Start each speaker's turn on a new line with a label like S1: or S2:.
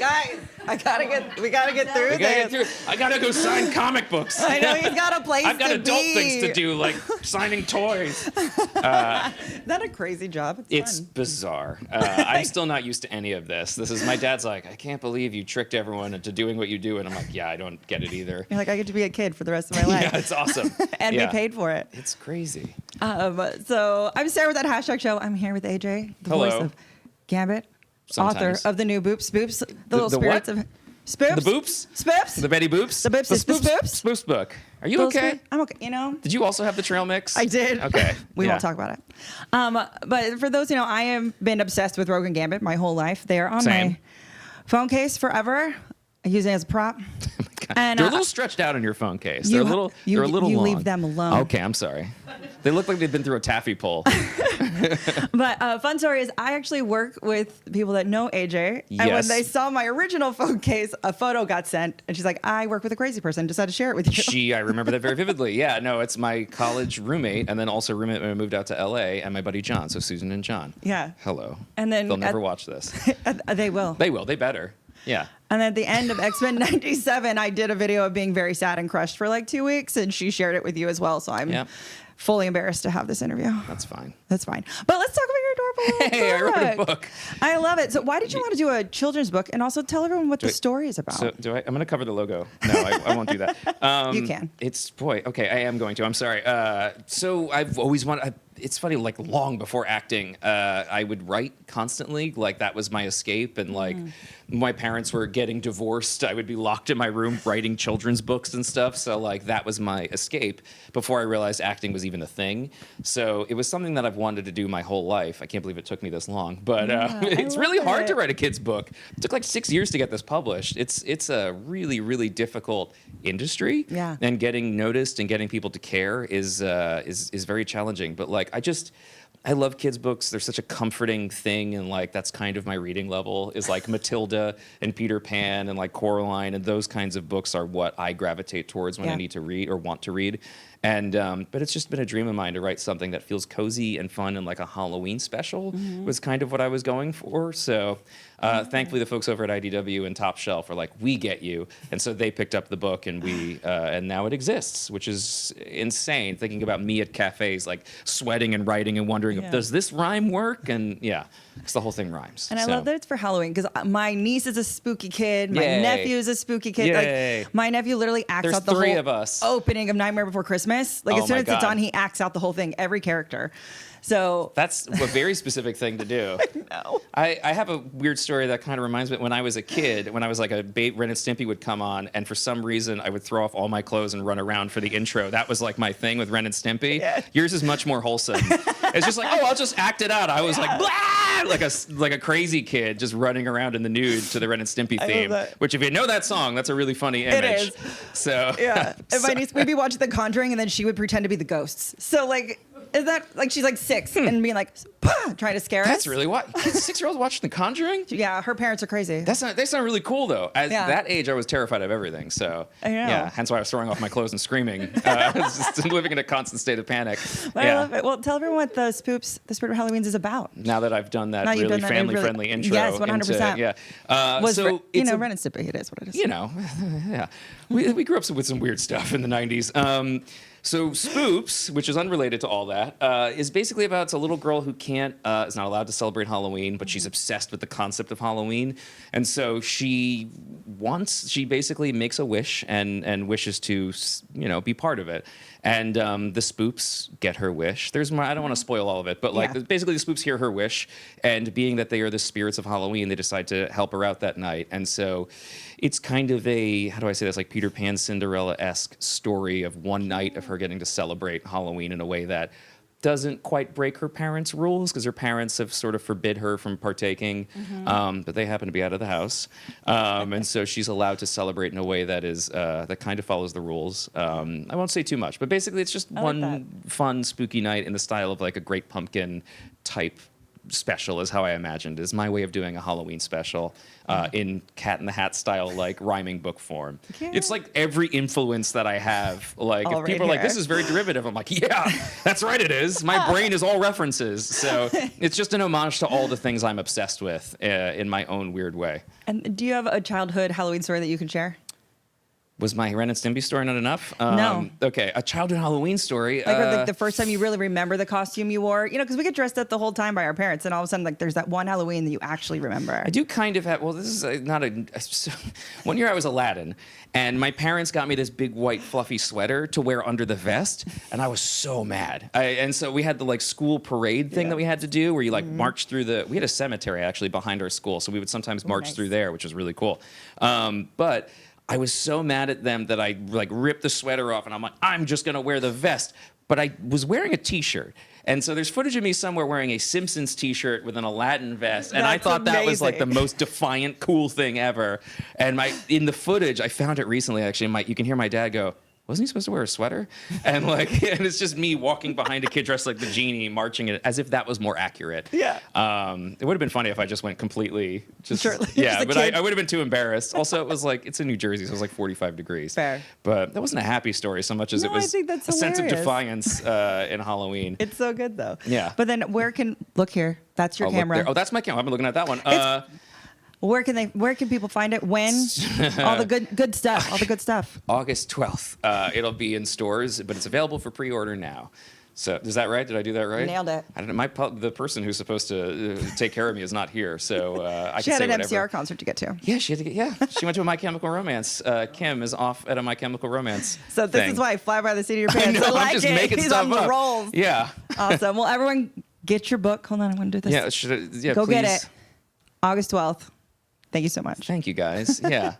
S1: Guys, we gotta get through this.
S2: I gotta go sign comic books.
S1: I know he's got a place
S2: I've got
S1: to
S2: adult
S1: be.
S2: things to do, like signing toys.
S1: Is that a crazy job?
S2: It's
S1: fun.
S2: bizarre. I'm still not used to any of this. My dad's like, I can't believe you tricked everyone into doing what you do. And I'm like, yeah, I don't get it either.
S1: You're like, I get to be a kid for the rest of my life.
S2: Yeah, it's awesome.
S1: And
S2: Yeah.
S1: be paid for it.
S2: It's crazy.
S1: So I'm Sarah with that hashtag show. I'm here with AJ, the
S2: Hello.
S1: voice of Gambit,
S2: Sometimes.
S1: author of the new Spoops, the little
S2: the
S1: spirits
S2: what?
S1: of Spoops.
S2: The Boops?
S1: Spoops.
S2: The Betty Boops?
S1: The Boops.
S2: The
S1: It's the Spoops.
S2: Spoops book. Are you
S1: Little
S2: okay?
S1: spirit- I'm okay. You know.
S2: Did you also have the trail mix?
S1: I did.
S2: Okay.
S1: We
S2: Yeah.
S1: won't talk about it. But for those who know, I have been obsessed with Rogue and Gambit my whole life. They are on
S2: Same.
S1: my phone case forever. I use it as a prop. And
S2: They're a little stretched out in your phone case. They're a little
S1: you
S2: long.
S1: leave them alone.
S2: Okay, I'm sorry. They look like they've been through a taffy pull.
S1: But fun story is I actually work with people that know AJ. And when
S2: Yes.
S1: they saw my original phone case, a photo got sent. And she's like, I work with a crazy person. Decided to share it with you.
S2: I remember that very vividly. Yeah, no, it's my college roommate and then also roommate when I moved out to LA and my buddy John. So Susan and John.
S1: Yeah.
S2: Hello.
S1: And then
S2: they'll never watch this.
S1: They will.
S2: They will. They better. Yeah.
S1: And at the end of X-Men 97, I did a video of being very sad and crushed for like 2 weeks. And she shared it with you as well. So I'm
S2: Yeah.
S1: fully embarrassed to have this interview.
S2: That's fine.
S1: That's fine. But let's talk about your adorable
S2: Hey, I wrote a
S1: book.
S2: book.
S1: I love it. So why did you want to do a children's book? And also tell everyone what the story is about.
S2: So I'm going to cover the logo. No, I won't do that.
S1: You can.
S2: Okay, I am going to. I'm sorry. So I've always wanted. It's funny, like long before acting, I would write constantly. Like that was my escape. And like my parents were getting divorced. I would be locked in my room writing children's books and stuff. So like that was my escape before I realized acting was even a thing. So it was something that I've wanted to do my whole life. I can't believe it took me this long, but it's really hard to write a kid's book. It took like 6 years to get this published. It's a really, really difficult industry.
S1: Yeah.
S2: And getting noticed and getting people to care is very challenging. But like I love kids' books. They're such a comforting thing, and like that's kind of my reading level is like Matilda and Peter Pan and like Coraline, and those kinds of books are what I gravitate towards when I need to read or want to read. And but it's just been a dream of mine to write something that feels cozy and fun, and like a Halloween special was kind of what I was going for. So thankfully, the folks over at IDW and Top Shelf are like, we get you, and so they picked up the book, and and now it exists, which is insane. Thinking about me at cafes, like sweating and writing and wondering, does this rhyme work? And yeah, because the whole thing rhymes.
S1: And I love that it's for Halloween because my niece is a spooky kid. My
S2: Yay.
S1: nephew is a spooky kid.
S2: Yay.
S1: Like my nephew literally acts
S2: There's
S1: out the
S2: three
S1: whole
S2: of us.
S1: opening of Nightmare Before Christmas. Like
S2: Oh
S1: as soon
S2: my
S1: as it's
S2: God.
S1: on, he acts out the whole thing, every character. So
S2: That's a very specific thing to do.
S1: no.
S2: I have a weird story that kind of reminds me when I was a kid, when I was like Ren and Stimpy would come on, and for some reason I would throw off all my clothes and run around for the intro. That was like my thing with Ren and Stimpy.
S1: Yeah.
S2: Yours is much more wholesome. It's just like, oh, I'll just act it out. I was like, blah! like a crazy kid just running around in the nude to the Ren and Stimpy
S1: love
S2: theme.
S1: that.
S2: Which, if you know that song, that's a really funny image.
S1: is.
S2: So
S1: Yeah. And my niece, we'd be watching The Conjuring, and then she would pretend to be the ghosts. So like, is that like she's like 6 and being like, "Pah," trying to scare us?
S2: that's really what 6-year-olds watching The Conjuring.
S1: Yeah, her parents are crazy.
S2: They sound really cool though. At
S1: Yeah.
S2: that age, I was terrified of everything. So
S1: I know.
S2: yeah, hence why I was throwing off my clothes and screaming. I was just living in a constant state of panic.
S1: But I love it. Well, tell everyone what the Spoops, the Spirit of Halloween is about.
S2: Now that I've done that
S1: Now you've
S2: really
S1: done that,
S2: family-friendly intro,
S1: yes, 100%.
S2: yeah.
S1: Was
S2: so
S1: you
S2: it's
S1: know,
S2: a-
S1: Ren and Stimpy, it is what it is.
S2: you know, yeah. We grew up with some weird stuff in the 90s. So Spoops, which is unrelated to all that, is basically about it's a little girl who is not allowed to celebrate Halloween, but she's obsessed with the concept of Halloween. And so she basically makes a wish and wishes to, be part of it. And the Spoops get her wish. There's more, I don't want to spoil all of it, but like basically the Spoops hear her wish, and being that they are the spirits of Halloween, they decide to help her out that night. And so it's kind of a, how do I say this, like Peter Pan Cinderella-esque story of one night of her getting to celebrate Halloween in a way that doesn't quite break her parents' rules, because her parents have sort of forbid her from partaking, but they happen to be out of the house. And so she's allowed to celebrate in a way that is that kind of follows the rules. I won't say too much, but basically it's just one fun, spooky night in the style of like a Great Pumpkin type special is how I imagined, is my way of doing a Halloween special in Cat in the Hat style, like rhyming book form.
S1: Cute.
S2: It's like every influence that I have. Like
S1: All
S2: if
S1: right
S2: people are like,
S1: here.
S2: this is very derivative, I'm like, yeah, that's right, it is. My brain is all references. So it's just an homage to all the things I'm obsessed with in my own weird way.
S1: And do you have a childhood Halloween story that you can share?
S2: Was my Ren and Stimpy story not enough?
S1: No.
S2: Okay, a childhood Halloween story.
S1: Like, or like the first time you really remember the costume you wore, you know, because we get dressed up the whole time by our parents, and all of a sudden, like, there's that one Halloween that you actually remember.
S2: I do kind of have. Well, this is not a. One year I was Aladdin, and my parents got me this big white fluffy sweater to wear under the vest, and I was so mad. And so we had the like school parade thing that we had to do, where you like march through the. We had a cemetery actually behind our school, so we would sometimes march
S1: nice.
S2: through there, which was really cool. But I was so mad at them that I like ripped the sweater off, and I'm like, I'm just gonna wear the vest. But I was wearing a T-shirt, and so there's footage of me somewhere wearing a Simpsons T-shirt with an Aladdin vest, and I
S1: That's
S2: thought that was like the
S1: amazing.
S2: most defiant, cool thing ever. And in the footage, I found it recently. Actually, you can hear my dad go, wasn't he supposed to wear a sweater? And like, and it's just me walking behind a kid dressed like the genie, marching it as if that was more accurate.
S1: Yeah.
S2: It would have been funny if I just went completely
S1: Shirtless,
S2: yeah,
S1: just a
S2: but
S1: kid.
S2: I would have been too embarrassed. Also, it was like, it's in New Jersey, so it was like 45 degrees.
S1: Fair.
S2: But that wasn't a happy story so much as
S1: No,
S2: it was
S1: I think that's
S2: a sense of
S1: hilarious.
S2: defiance in Halloween.
S1: It's so good though.
S2: Yeah.
S1: But then look here? That's your
S2: I'll look
S1: camera.
S2: there. Oh, that's my camera. I've been looking at that one.
S1: Where can people find it? When? All the good stuff. All the good stuff.
S2: August 12th. It'll be in stores, but it's available for pre-order now. So is that right? Did I do that right?
S1: Nailed it.
S2: I don't know. The person who's supposed to take care of me is not here, so I
S1: She
S2: can
S1: had
S2: say
S1: an
S2: whatever.
S1: MCR concert to get to.
S2: Yeah, she had to get. Yeah, she went to a My Chemical Romance. Kim is off at a My Chemical Romance.
S1: So this
S2: thing.
S1: is why I fly by the seat of your
S2: I
S1: pants.
S2: know.
S1: I like
S2: I'm just
S1: it.
S2: making
S1: He's
S2: stuff
S1: on the
S2: up.
S1: rolls.
S2: Yeah.
S1: Awesome. Well, everyone, get your book. Hold on, I want to do this.
S2: Yeah. Yeah.
S1: Go
S2: please.
S1: get it. August 12th. Thank you so much.
S2: Thank you, guys. Yeah.